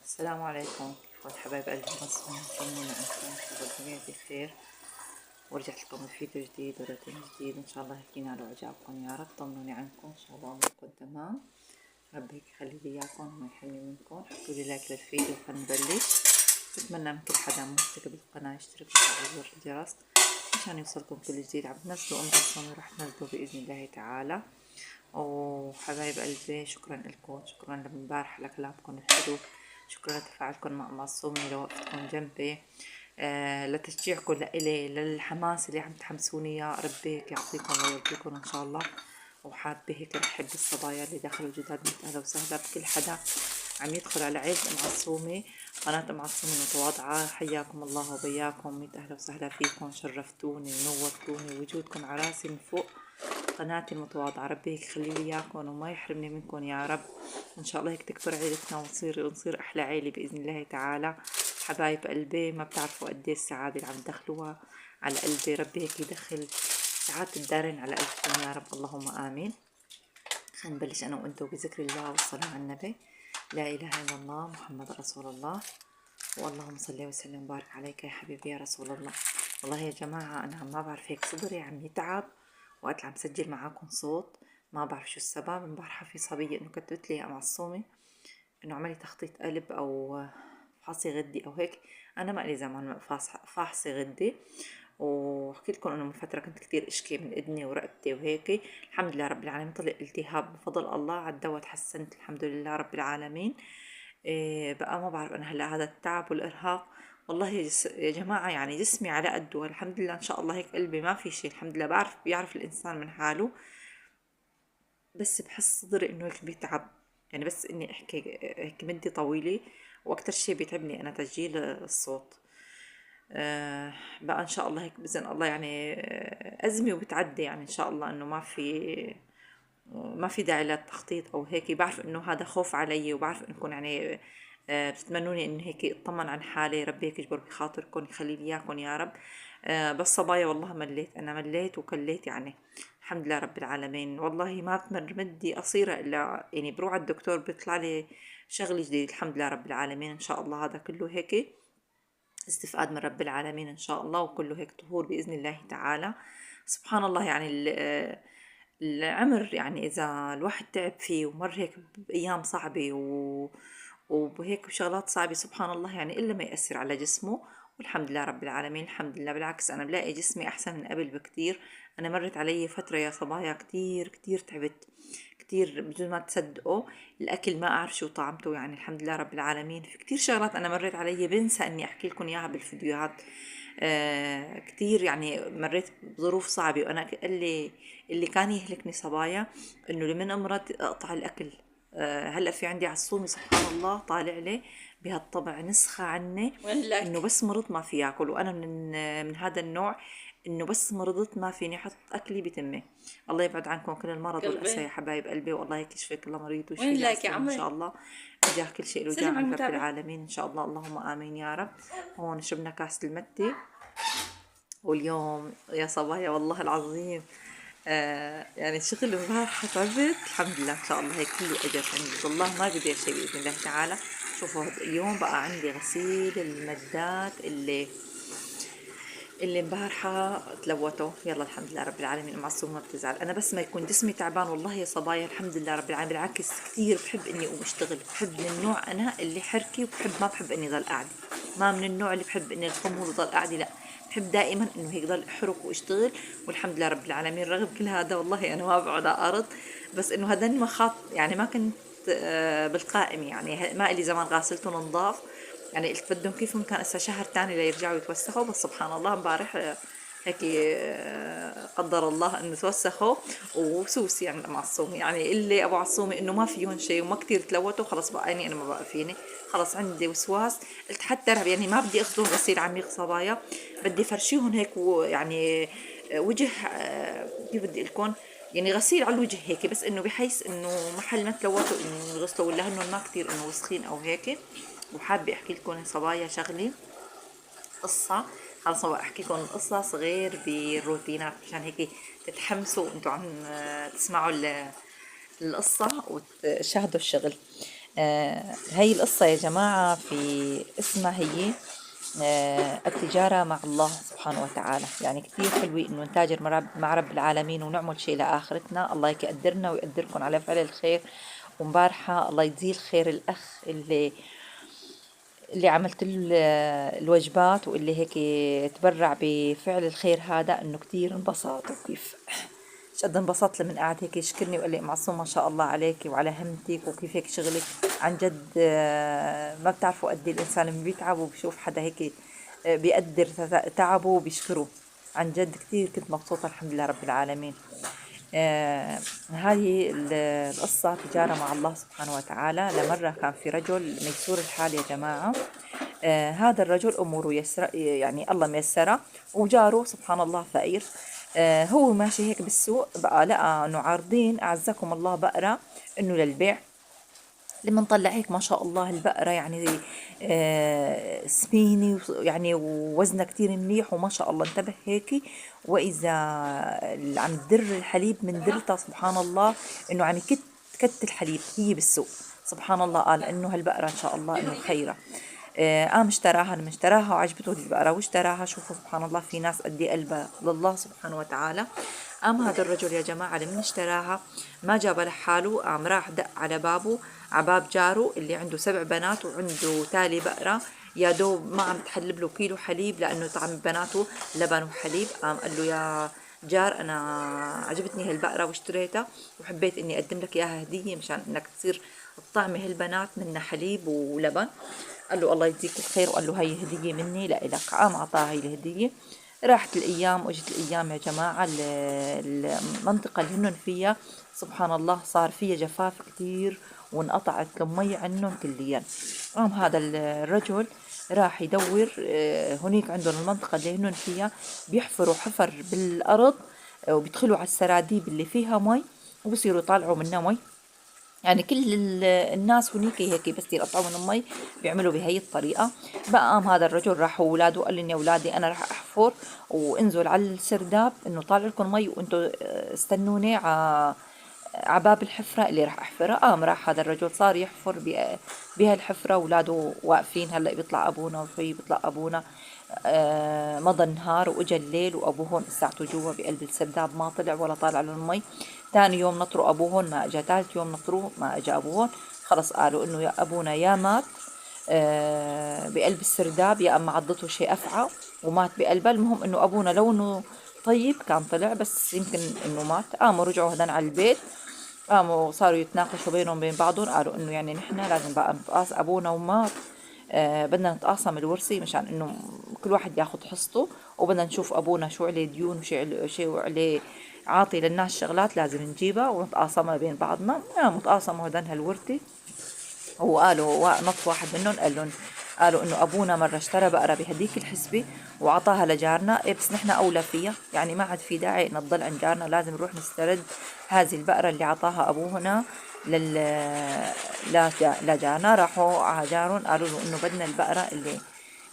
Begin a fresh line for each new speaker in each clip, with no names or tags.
السلام عليكم. كيفكم حبايب قلبي؟ مصرين طمنوني عنكم، ان شاء الله الجميع بخير. ورجعت لكم بفيديو جديد وروتين جديد، ان شاء الله هيك ينال اعجابكم يا رب. طمنوني عنكم، ان شاء الله اموركم تمام. ربي هيك يخلي لي اياكم وما يحرمني منكم. حطوا لي لايك للفيديو خلينا نبلش. بتمنى من كل حدا مشترك بالقناه يشترك ويفعل زر الجرس مشان يوصلكم كل جديد. عم تنزلوا الصوم ورح تنزلوا باذن الله تعالى. وحبايب قلبي شكرا لكم، شكرا لامبارح لكلامكم الحلو، شكرا لتفاعلكم مع معصومي، لوقفتكم جنبي، لتشجيعكم لإلي، للحماس اللي عم تحمسوني يا ربي هيك يعطيكم ويرضيكم ان شاء الله. وحابة هيك رحب بالصبايا اللي داخل الجداد، اهلا وسهلا بكل حدا عم يدخل على عيد معصومي، قناة معصومي المتواضعة. حياكم الله وبياكم، ميت اهلا وسهلا فيكم، شرفتوني ونورتوني، وجودكم على راسي من فوق قناتي المتواضعة. ربي هيك يخلي لي اياكم وما يحرمني منكم يا رب. ان شاء الله هيك تكبر عيلتنا ونصير احلى عيلة باذن الله تعالى. حبايب قلبي ما بتعرفوا قد ايه السعادة اللي عم تدخلوها على قلبي. ربي هيك يدخل سعادة الدارين على قلبكم يا رب، اللهم امين. خلينا نبلش انا وانتم بذكر الله والصلاة على النبي. لا اله الا الله محمد رسول الله، واللهم صل وسلم وبارك عليك يا حبيبي يا رسول الله. والله يا جماعة أنا ما بعرف هيك صدري عم يتعب وقت عم سجل معاكم صوت، ما بعرف شو السبب. امبارحة في صبية إنه كتبت لي يا معصومة إنه عملي تخطيط قلب أو فحصي غدي أو هيك. أنا ما لي زمان فحصي غدي، وحكيت لكم إنه من فترة كنت كتير أشكي من إذني ورقبتي وهيك. الحمد لله رب العالمين طلع التهاب بفضل الله، على الدواء تحسنت الحمد لله رب العالمين. إيه بقى ما بعرف أنا هلا هذا التعب والإرهاق والله يا جماعة يعني جسمي على قده الحمد لله إن شاء الله. هيك قلبي ما في شيء الحمد لله، بيعرف الإنسان من حاله، بس بحس صدري إنه هيك بيتعب. يعني بس إني أحكي هيك مدة طويلة، وأكتر شيء بيتعبني أنا تسجيل الصوت. بقى إن شاء الله هيك بإذن الله يعني أزمة وبتعدي، يعني إن شاء الله إنه ما في داعي للتخطيط او هيك. بعرف انه هذا خوف علي، وبعرف انكم يعني بتتمنوني ان هيك اطمن عن حالي. ربي هيك يجبر بخاطركم يخلي لي اياكم يا رب. بس صبايا والله مليت، انا مليت وكليت يعني. الحمد لله رب العالمين. والله ما بتمر مدي قصيرة الا يعني بروح على الدكتور بيطلع لي شغل جديد. الحمد لله رب العالمين ان شاء الله هذا كله هيك استفاد من رب العالمين ان شاء الله، وكله هيك طهور باذن الله تعالى. سبحان الله يعني العمر يعني إذا الواحد تعب فيه ومر هيك بأيام صعبة وهيك بشغلات صعبة، سبحان الله يعني إلا ما يأثر على جسمه. والحمد لله رب العالمين، الحمد لله بالعكس أنا بلاقي جسمي أحسن من قبل بكتير. أنا مرت علي فترة يا صبايا كتير كتير تعبت كتير بدون ما تصدقوا. الأكل ما أعرف شو طعمته، يعني الحمد لله رب العالمين. في كتير شغلات أنا مريت علي بنسى إني أحكي لكم إياها بالفيديوهات. كتير يعني مريت بظروف صعبة، وأنا اللي كان يهلكني صبايا إنه لمن أمرض أقطع الأكل. هلا في عندي عصومي سبحان الله طالع لي بهالطبع نسخة عني
وين
إنه
لك؟
بس مرض ما في ياكل، وأنا من هذا النوع إنه بس مرضت ما فيني أحط أكلي بتمي. الله يبعد عنكم كل المرض والأسى يا
قلبي
حبايب قلبي، والله يكشفي كل مريض ويشفي
وين
لي
لك يا
عصومي إن
عمي؟
شاء الله. وجاه كل شيء له جاه
سلم على
عند رب
المتابع.
العالمين إن شاء الله، اللهم آمين يا رب. هون شربنا كاسة المتة. واليوم يا صبايا والله العظيم يعني شغل امبارح تعبت. الحمد لله ان شاء الله هيك كله اجر عند الله، ما بدي شيء باذن الله تعالى. شوفوا اليوم بقى عندي غسيل المدات اللي امبارحة تلوتوا. يلا الحمد لله رب العالمين، معصوم ما بتزعل. انا بس ما يكون جسمي تعبان والله يا صبايا الحمد لله رب العالمين بالعكس كثير بحب اني اقوم اشتغل. بحب من النوع انا اللي حركي، وبحب ما بحب اني ضل قاعده. ما من النوع اللي بحب اني الخمول وضل قاعده، لا بحب دائما انه هيك ضل احرك واشتغل. والحمد لله رب العالمين رغم كل هذا والله انا ما بقعد على الارض. بس انه هذني ما يعني ما كنت بالقائم، يعني ما لي زمان غاسلتهم نضاف. يعني قلت بدهم كيفهم كان هسه شهر تاني ليرجعوا يتوسخوا، بس سبحان الله امبارح هيك قدر الله انه توسخوا. وسوس يعني معصومه، يعني اللي ابو عصومه انه ما فيهم شيء وما كتير تلوثوا، خلص بقى يعني انا ما بقى فيني، خلص عندي وسواس. قلت حتى يعني ما بدي اخذهم غسيل عميق صبايا، بدي فرشيهم هيك يعني وجه كيف بدي لكم يعني غسيل على الوجه هيك، بس انه بحيث انه محل ما تلوثوا انه يغسلوا، ولا هن ما كتير انه وسخين او هيك. وحابة احكي لكم يا صبايا شغلة قصة. خلص بقى احكي لكم قصة صغير بالروتينات مشان هيك تتحمسوا وانتم عم تسمعوا القصة وتشاهدوا الشغل. هاي القصة يا جماعة في اسمها هي التجارة مع الله سبحانه وتعالى. يعني كتير حلوة إنه نتاجر مع رب العالمين ونعمل شيء لآخرتنا. الله يقدرنا ويقدركم على فعل الخير. ومبارحة الله يجزيه الخير الأخ اللي عملت له الوجبات واللي هيك تبرع بفعل الخير هذا، إنه كتير انبسط. وكيف قد انبسطت لمن قعد هيك يشكرني وقال لي معصوم ما شاء الله عليك وعلى همتك وكيف هيك شغلك. عن جد ما بتعرفوا قد الإنسان لما بيتعب وبشوف حدا هيك بيقدر تعبه وبيشكره. عن جد كتير كنت مبسوطة الحمد لله رب العالمين. هذه القصة تجارة مع الله سبحانه وتعالى. لمرة كان في رجل ميسور الحال يا جماعة. هذا الرجل أموره يسر، يعني الله ميسرة، وجاره سبحان الله فقير. هو ماشي هيك بالسوق بقى لقى انه عارضين اعزكم الله بقرة انه للبيع. لما نطلع هيك ما شاء الله البقرة يعني سمينة يعني ووزنها كتير منيح وما شاء الله. انتبه هيك وإذا عم تدر الحليب من درتها سبحان الله إنه يعني كت الحليب هي بالسوق سبحان الله. قال إنه هالبقرة إن شاء الله إنه خيرة. قام اشتراها لما اشتراها وعجبته البقرة واشتراها. شوفوا سبحان الله في ناس قد ايه قلبها لله سبحانه وتعالى. قام هذا الرجل يا جماعة لما اشتراها ما جاب لحاله، قام راح دق على بابه على باب جاره اللي عنده 7 بنات وعنده تالي بقرة يا دوب ما عم تحلب له كيلو حليب لأنه طعم بناته لبن وحليب. قام قال له يا جار أنا عجبتني هالبقرة واشتريتها وحبيت إني أقدم لك إياها هدية مشان إنك تصير تطعمي هالبنات منها حليب ولبن. قال له الله يجزيك الخير وقال له هي هدية مني لإلك. قام أعطاها هي الهدية. راحت الأيام وإجت الأيام يا جماعة. المنطقة اللي هنن فيها سبحان الله صار فيها جفاف كتير وانقطعت المي عنهم كليا. قام هذا الرجل راح يدور هنيك عندهم المنطقة اللي هنن فيها بيحفروا حفر بالأرض وبيدخلوا على السراديب اللي فيها مي وبصيروا يطالعوا منها مي. يعني كل الناس هنيك هيك بس يقطعوا من المي بيعملوا بهي الطريقة. بقى قام هذا الرجل راح وولاده قال لهم يا أولادي أنا راح أحفر وانزل على السرداب إنه طالع لكم مي وأنتوا استنوني عباب الحفرة اللي راح أحفرها. قام راح هذا الرجل صار يحفر بهالحفرة. ولاده واقفين هلأ بيطلع أبونا وشوي بيطلع أبونا. مضى النهار وإجا الليل وأبوهن لساته جوا بقلب السرداب ما طلع ولا طالع للمي. تاني يوم نطروا أبوهن ما أجا. ثالث يوم نطروه ما أجا أبوهن. خلص قالوا إنه يا أبونا يا مات بقلب السرداب يا أما عضته شيء أفعى ومات بقلبه. المهم إنه أبونا لو إنه طيب كان طلع بس يمكن إنه مات. قاموا رجعوا هدن على البيت. قاموا صاروا يتناقشوا بينهم بين بعضهم. قالوا إنه يعني نحن لازم بقى نتقاس أبونا ومات بدنا نتقاسم الورثة مشان إنه كل واحد ياخد حصته وبدنا نشوف أبونا شو عليه ديون وشو عليه عاطي للناس شغلات لازم نجيبها ونتقاسمها بين بعضنا. متقاسموا هدن هالورثة. وقالوا نط واحد منهم قالوا انه ابونا مره اشترى بقره بهديك الحسبه وعطاها لجارنا. إيه بس نحن اولى فيها يعني ما عاد في داعي نضل عند جارنا لازم نروح نسترد هذه البقره اللي عطاها ابونا لجارنا. راحوا على جارهم قالوا له انه بدنا البقره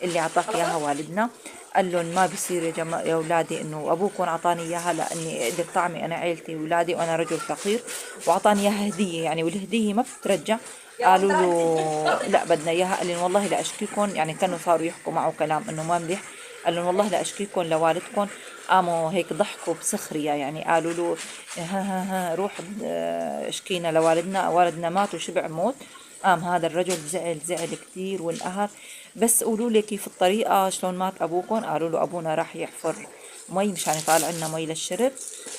اللي عطاك اياها والدنا. قال لهم ما بصير يا جماعه يا اولادي انه ابوكم عطاني اياها لاني اقدر طعمي انا عيلتي واولادي وانا رجل فقير وعطاني اياها هديه يعني والهديه ما بتترجع. قالوا له لا بدنا اياها. قال لهم والله لا اشكيكم يعني كانوا صاروا يحكوا معه كلام انه ما مليح. قال لهم والله لا اشكيكم لوالدكم. قاموا هيك ضحكوا بسخريه يعني قالوا له ها روح اشكينا لوالدنا والدنا مات وشبع موت. قام هذا الرجل زعل كتير وانقهر. بس قولوا لي كيف الطريقة شلون مات أبوكم؟ قالوا له أبونا راح يحفر مي مشان يطالع لنا مي للشرب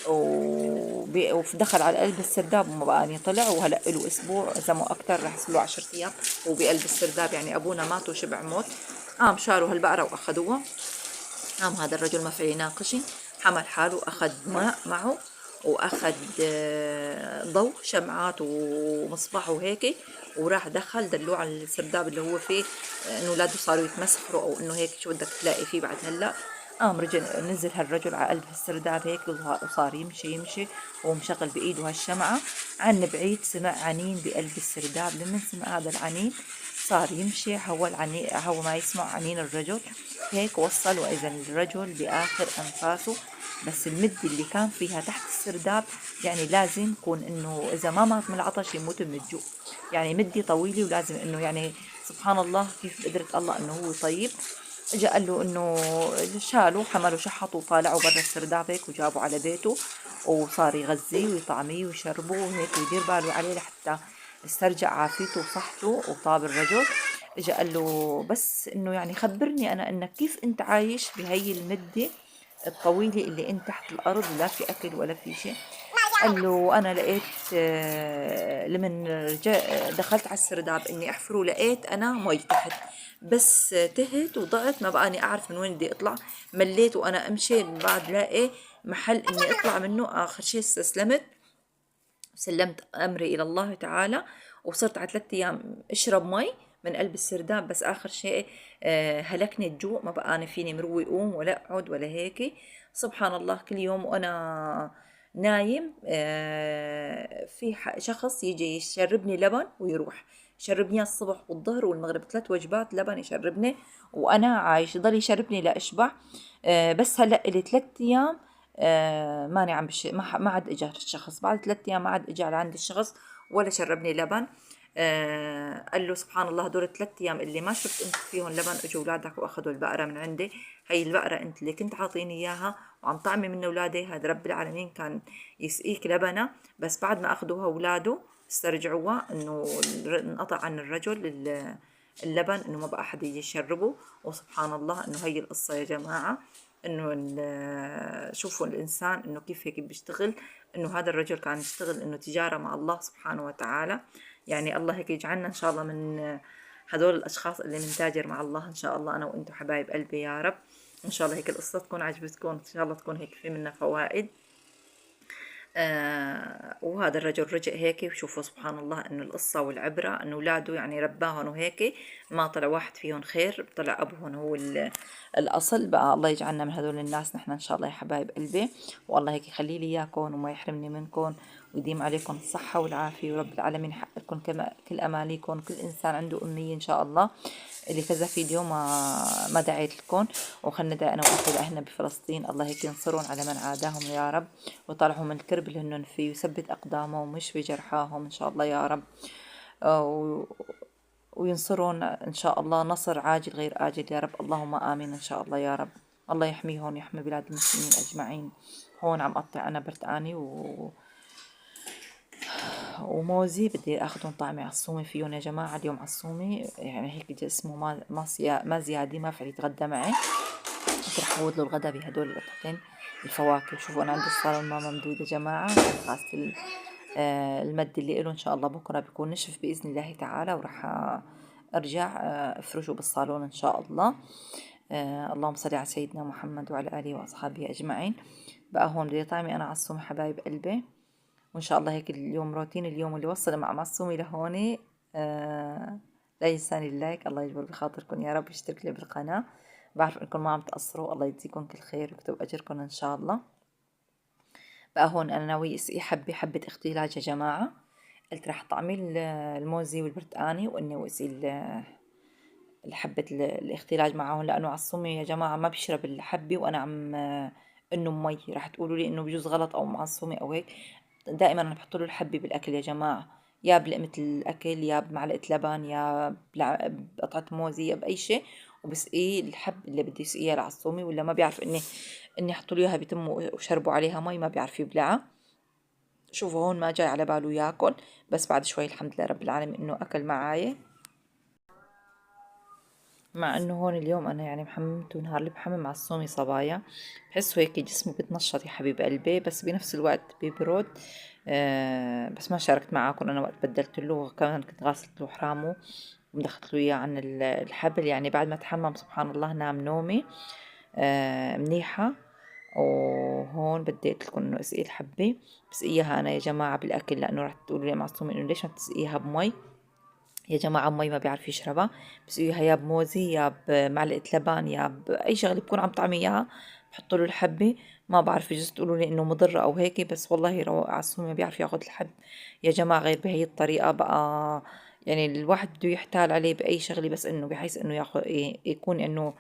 ودخل على قلب السرداب وما بقى يطلع. وهلأ له أسبوع زمو أكتر رح يصير له 10 أيام وبقلب السرداب يعني أبونا مات وشبع موت. قام شالوا هالبقرة وأخذوها. قام هذا الرجل ما في يناقش حمل حاله أخذ ماء معه واخذ ضوء شمعات ومصباح وهيك وراح دلوه على السرداب اللي هو فيه انه اولاده صاروا يتمسحروا او انه هيك شو بدك تلاقي فيه بعد هلا. قام نزل هالرجل على قلب السرداب هيك وصار يمشي ومشغل بايده هالشمعة. عن بعيد سمع عنين بقلب السرداب. لمن سمع هذا العنين صار يمشي، هو ما يسمع عنين الرجل هيك وصل، وإذا الرجل بآخر أنفاسه. بس المد اللي كان فيها تحت السرداب يعني لازم يكون إنه إذا ما مات من العطش يموت من الجوع، يعني مدة طويلة، ولازم إنه يعني سبحان الله كيف قدرة الله إنه هو طيب. اجى قال له انه شالوا حملوا شحطوا وطالعوا برا السرداب هيك وجابوا على بيته، وصار يغذيه ويطعميه ويشربه وهيك ويدير باله عليه لحتى استرجع عافيته وصحته وطاب الرجل. اجى قال له بس انه يعني خبرني انا انك كيف انت عايش بهي المدة الطويلة اللي انت تحت الارض ولا في اكل ولا في شيء. قال له انا لقيت لمن دخلت على السرداب اني احفره لقيت انا مي تحت، بس تهت وضعت ما بقاني اعرف من وين بدي اطلع. مليت وانا امشي بعد لاقي محل اني اطلع منه، اخر شيء استسلمت سلمت امري الى الله تعالى، وصرت على 3 ايام اشرب مي من قلب السرداب. بس اخر شيء هلكني الجوع، ما بقى انا فيني مروي اقوم ولا اقعد ولا هيك. سبحان الله كل يوم وانا نايم في شخص يجي يشربني لبن ويروح يشربني الصبح والظهر والمغرب 3 وجبات لبن يشربني وانا عايش، يضل يشربني لاشبع. بس هلا لي 3 ايام ماني عم ما عاد اجى الشخص، بعد 3 ايام ما عاد اجى لعند الشخص ولا شربني لبن. قال له سبحان الله هدول 3 ايام اللي ما شربت انت فيهم لبن اجوا اولادك واخذوا البقره من عندي. هي البقره انت اللي كنت عاطيني اياها وعم طعمي من اولادي، هذا رب العالمين كان يسقيك لبنه. بس بعد ما اخذوها اولاده استرجعوها انه انقطع عن الرجل اللبن، انه ما بقى حدا يجي يشربه. وسبحان الله انه هي القصه يا جماعه، انه شوفوا الانسان انه كيف هيك بيشتغل، انه هذا الرجل كان يشتغل انه تجارة مع الله سبحانه وتعالى. يعني الله هيك يجعلنا ان شاء الله من هدول الاشخاص اللي منتاجر مع الله ان شاء الله، انا وانتم حبايب قلبي يا رب. ان شاء الله هيك القصة تكون عجبتكم، ان شاء الله تكون هيك في منها فوائد. وهذا الرجل رجع هيك، وشوفوا سبحان الله انه القصة والعبرة انه اولاده يعني رباهم وهيك ما طلع واحد فيهم خير، طلع ابوهم هو الاصل. بقى الله يجعلنا من هذول الناس نحن ان شاء الله يا حبايب قلبي، والله هيك يخلي لي اياكم وما يحرمني منكم ويديم عليكم الصحة والعافية، ورب العالمين يحقق لكم كل اماليكم. كل انسان عنده امنية ان شاء الله، اللي كذا فيديو ما دعيت لكم، وخلنا ندعي انا واخي لاهلنا بفلسطين، الله هيك ينصرهم على من عاداهم يا رب، ويطلعهم من الكرب اللي هن فيه، ويثبت اقدامهم ويشفي جرحاهم ان شاء الله يا رب. وينصرون ان شاء الله نصر عاجل غير آجل يا رب، اللهم امين ان شاء الله يا رب. الله يحميهم يحمي بلاد المسلمين اجمعين. هون عم قطع انا برتقاني وموزي بدي اخذهم طعمي عصومي فيهم يا جماعه، اليوم عصومي يعني هيك جسمه ما زياده ما في يتغدى معي، كنت رح اعوض له الغدا بهدول القطعتين الفواكه. شوفوا انا عندي الصالون ما ممدود يا جماعه، غاسل المد اللي له ان شاء الله بكره بيكون نشف باذن الله تعالى، وراح ارجع افرشه بالصالون ان شاء الله. اللهم صل على سيدنا محمد وعلى اله واصحابه اجمعين. بقى هون بدي طعمي انا عصومي حبايب قلبي، وإن شاء الله هيك اليوم روتين اليوم اللي وصل مع معصومي لهوني. لا ينساني اللايك، الله يجبر بخاطركم يا رب، يشترك لي بالقناة، بعرف انكم ما عم تقصروا، الله يجزيكم كل خير ويكتب اجركم ان شاء الله. بقى هون انا ناوي اسقي حبة اختلاج يا جماعة، قلت رح طعمي الموزي والبرتقاني واني واسقي الحبة الاختلاج معهم، لانه عصومي يا جماعة ما بيشرب الحبة وانا عم انه مي، رح تقولوا لي انه بجوز غلط او معصومي او هيك. دائما انا بحط له الحبة بالاكل يا جماعة، يا بلقمة الاكل يا بمعلقة لبن يا بقطعة موزة يا باي شيء، وبسقيه الحب اللي بده يسقيها العصومي، ولا ما بيعرف اني احط له اياها بتمه وشربوا عليها مي ما بيعرف يبلعها. شوفوا هون ما جاي على باله ياكل، بس بعد شوي الحمد لله رب العالمين انه اكل معاي. مع انه هون اليوم انا يعني محممته نهار اللي بحمم عصومي صبايا، بحسه هيك جسمه بتنشط يا حبيب قلبي، بس بنفس الوقت بيبرد. بس ما شاركت معاكم انا وقت بدلت له، كمان كنت غاسلت له حرامه ومدخلت له اياه عن الحبل، يعني بعد ما تحمم سبحان الله نام نومي منيحة. وهون بديت لكم انه اسقي الحبة، بسقيها انا يا جماعة بالاكل، لانه رح تقولوا لي معصومة انه ليش ما بتسقيها بمي. يا جماعة مي ما بيعرف يشربها، بسقيها يا بموزي يا بمعلقة لبن يا بأي شغلة بكون عم طعمي إياها، بحط له الحبة. ما بعرف يجوز تقولوا لي إنه مضرة أو هيك، بس والله عصومي ما بيعرف ياخد الحب يا جماعة غير بهي الطريقة. بقى يعني الواحد بده يحتال عليه بأي شغلة، بس إنه بحيث إنه يكون إنه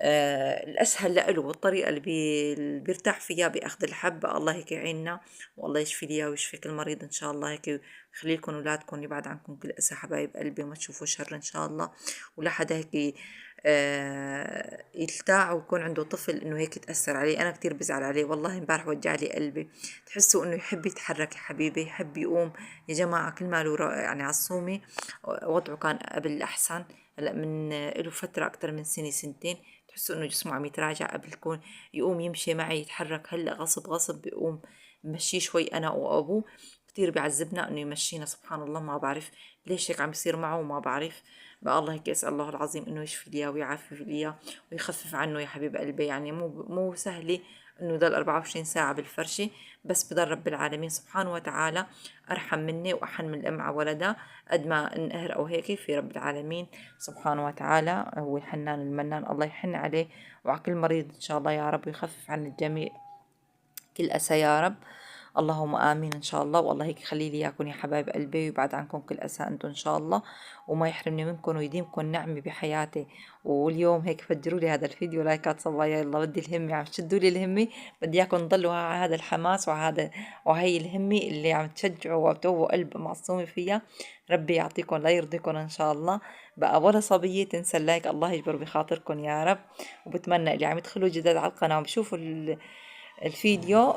الأسهل لإله والطريقة اللي بيرتاح فيها بأخذ الحبة. الله هيك يعيننا، والله يشفي لي ويشفي كل مريض إن شاء الله، هيك يخلي لكم أولادكم، يبعد عنكم كل أسى حبايب قلبي، وما تشوفوا شر إن شاء الله. ولا حدا هيك يلتاع ويكون عنده طفل إنه هيك يتأثر عليه. أنا كتير بزعل عليه والله، امبارح وجع لي قلبي. تحسوا إنه يحب يتحرك يا حبيبي، يحب يقوم. يا جماعة كل ما له يعني عالصومي وضعه كان قبل أحسن. هلا من له فترة أكتر من سنة سنتين، تحسوا إنه جسمه عم يتراجع. قبل يقوم يمشي معي يتحرك، هلا غصب غصب بيقوم بمشيه شوي أنا وأبوه. كتير بيعذبنا إنه يمشينا، سبحان الله ما بعرف ليش هيك عم يصير معه، وما بعرف. بقى الله هيك أسأل الله العظيم إنه يشفي لي ويعافي لي ويخفف عنه يا حبيب قلبي. يعني مو سهلة إنه ضل 24 ساعة بالفرشة، بس بضل رب العالمين سبحانه وتعالى أرحم مني وأحن من الأم على ولدها. قد ما انقهر أو هيك، في رب العالمين سبحانه وتعالى هو الحنان المنان، الله يحن عليه وعلى كل مريض إن شاء الله يا رب، ويخفف عن الجميع كل أسى يا رب. اللهم آمين إن شاء الله. والله هيك خلي لي إياكم يا حبايب قلبي، ويبعد عنكم كل أسى أنتم إن شاء الله، وما يحرمني منكم ويديمكم نعمة بحياتي. واليوم هيك فجروا لي هذا الفيديو لايكات صبايا، يلا بدي الهمة عم تشدوا لي الهمة، بدي إياكم تضلوا على هذا الحماس وهي الهمة اللي عم تشجعوا وتووا قلب معصومة فيها. ربي يعطيكم لا يرضيكم إن شاء الله. بقى ولا صبية تنسى اللايك، الله يجبر بخاطركم يا رب. وبتمنى اللي عم يدخلوا جداد على القناة وبشوفوا الفيديو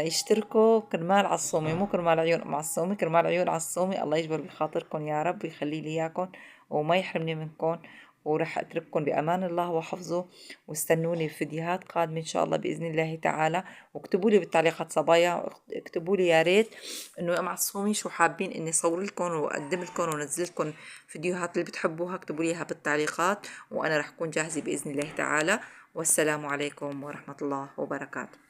يشتركوا كرمال عالصومي، مو كرمال عيون معصومي، كرمال عيون عالصومي. الله يجبر بخاطركم يا رب، ويخلي لي اياكم وما يحرمني منكم. ورح اترككم بامان الله وحفظه، واستنوني بفيديوهات قادمه ان شاء الله باذن الله تعالى. واكتبوا لي بالتعليقات صبايا، اكتبوا لي يا ريت انه يا معصومي شو حابين اني اصور لكم واقدم لكم وانزل لكم فيديوهات اللي بتحبوها. اكتبوا لي اياها بالتعليقات وانا رح اكون جاهزه باذن الله تعالى. والسلام عليكم ورحمه الله وبركاته.